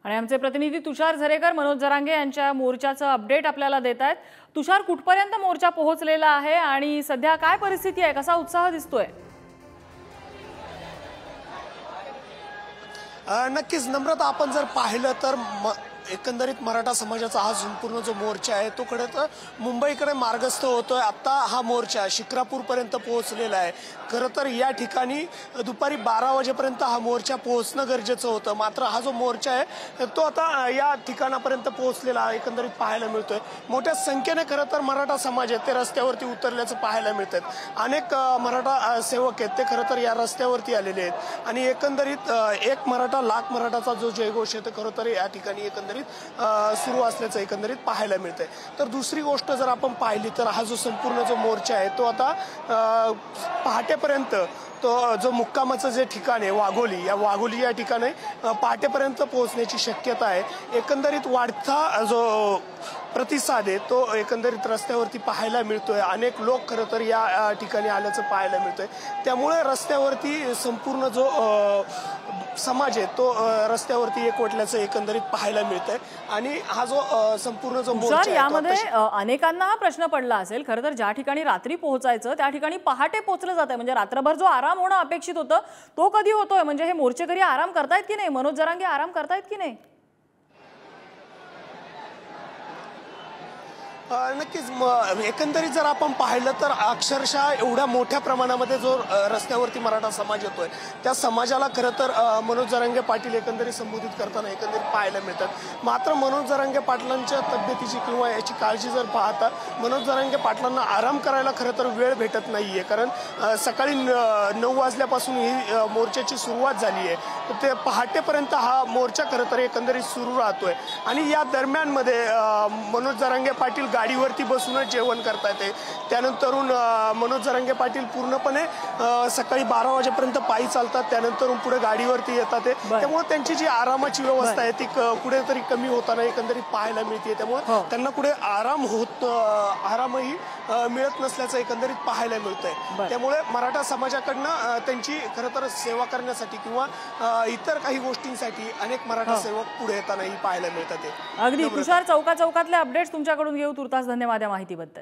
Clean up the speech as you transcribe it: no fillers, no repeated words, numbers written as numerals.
आणि आमचे प्रतिनिधी तुषार झरेकर मनोज जरांगे यांच्या मोर्चाचं अपडेट आपल्याला देत आहेत। तुषार, कुठपर्यंत मोर्चा पोहोचलेला आहे आणि सध्या काय परिस्थिती आहे, कसा उत्साह दिसतोय? नक्कीच नम्रता, आपण जर पाहिलं तर एकंदरीत मराठा समाजाचा हा संपूर्ण जो मोर्चा आहे तो खरं तर मुंबईकडे मार्गस्थ होतोय। आता हा मोर्चा शिक्रापूरपर्यंत पोहोचलेला आहे। खरं तर या ठिकाणी दुपारी 12 वाजेपर्यंत हा मोर्चा पोहोचणं गरजेचं होतं, मात्र हा जो मोर्चा आहे तो आता या ठिकाणापर्यंत पोहोचलेला एकंदरीत पाहायला मिळतोय। मोठ्या संख्येने खरं तर मराठा समाज आहे ते रस्त्यावरती उतरल्याचं पाहायला मिळतं। अनेक मराठा सेवक आहेत ते खरं तर या रस्त्यावरती आलेले आहेत आणि एकंदरीत एक मराठा लाख मराठाचा जो जयघोष आहे ते खरं तर या ठिकाणी एकंदरीत सुरू असल्याचं एकंदरीत पाहायला मिळतंय। तर दुसरी गोष्ट जर आपण पाहिली तर हा जो संपूर्ण जो मोर्चा आहे तो आता पहाटेपर्यंत तो जो मुक्कामाचं जे ठिकाण आहे वाघोली, या वाघोली या ठिकाणी पहाटेपर्यंत पोहोचण्याची शक्यता आहे। एकंदरीत वाढता जो प्रतिसाद आहे तो एकंदरीत रस्त्यावरती पाहायला मिळतोय। अनेक लोक खरं तर या ठिकाणी आल्याचं पाहायला मिळतंय, त्यामुळे रस्त्यावरती संपूर्ण जो समाज आहे तो रस्त्यावरती एकवटल्याचं एकंदरीत पाहायला मिळतंय। आणि हा जो संपूर्ण जो मोर्चा आहे यामध्ये अनेकांना हा प्रश्न पडला असेल, खरं तर ज्या ठिकाणी रात्री पोहोचायचं त्या ठिकाणी पहाटे पोहोचलं जात आहे, म्हणजे रात्रभर जो आराम होणं अपेक्षित होतं तो कधी होतोय? म्हणजे हे मोर्चेकरी आराम करतायत की नाही? मनोज जरांगे आराम करतायत की नाही? नक्कीच एकंदरीत जर आपण पाहिलं तर अक्षरशः एवढ्या मोठ्या प्रमाणामध्ये जो रस्त्यावरती मराठा समाज येतोय त्या समाजाला खरं तर मनोज जरांगे पाटील एकंदरीत संबोधित करताना एकंदरीत पाहायला मिळतात। मात्र मनोज जरांगे पाटलांच्या तब्येतीची किंवा याची काळजी जर पाहता मनोज जरांगे पाटलांना आराम करायला खरं तर वेळ भेटत नाहीये, कारण सकाळी 9 वाजल्यापासून ही मोर्चाची सुरुवात झाली आहे, ते पहाटेपर्यंत हा मोर्चा खरं तर एकंदरीत सुरू राहतोय। आणि या दरम्यानमध्ये मनोज जरांगे पाटील गाडीवरती बसूनच जेवण करतात। त्यानंतरून मनोज जरांगे पाटील पूर्णपणे सकाळी 12 वाजेपर्यंत पायी चालतात, त्यानंतरून पुढे गाडीवरती येतात। त्यामुळे त्यांची जी आरामाची व्यवस्था आहे ती कुठेतरी कमी होताना एकंदरीत पाहायला मिळते, त्यामुळे त्यांना कुठे आरामही मिळत नसल्याचं एकंदरीत पाहायला मिळतंय। त्यामुळे मराठा समाजाकडनं त्यांची खरं तर सेवा करण्यासाठी किंवा इतर काही गोष्टींसाठी अनेक मराठा सेवक पुढे येतानाही पाहायला मिळतात। अगदी तुषार, चौकाचौकातले अपडेट्स तुमच्याकडून घेऊ। तुर्तास धन्यवाद या माहितीबद्दल।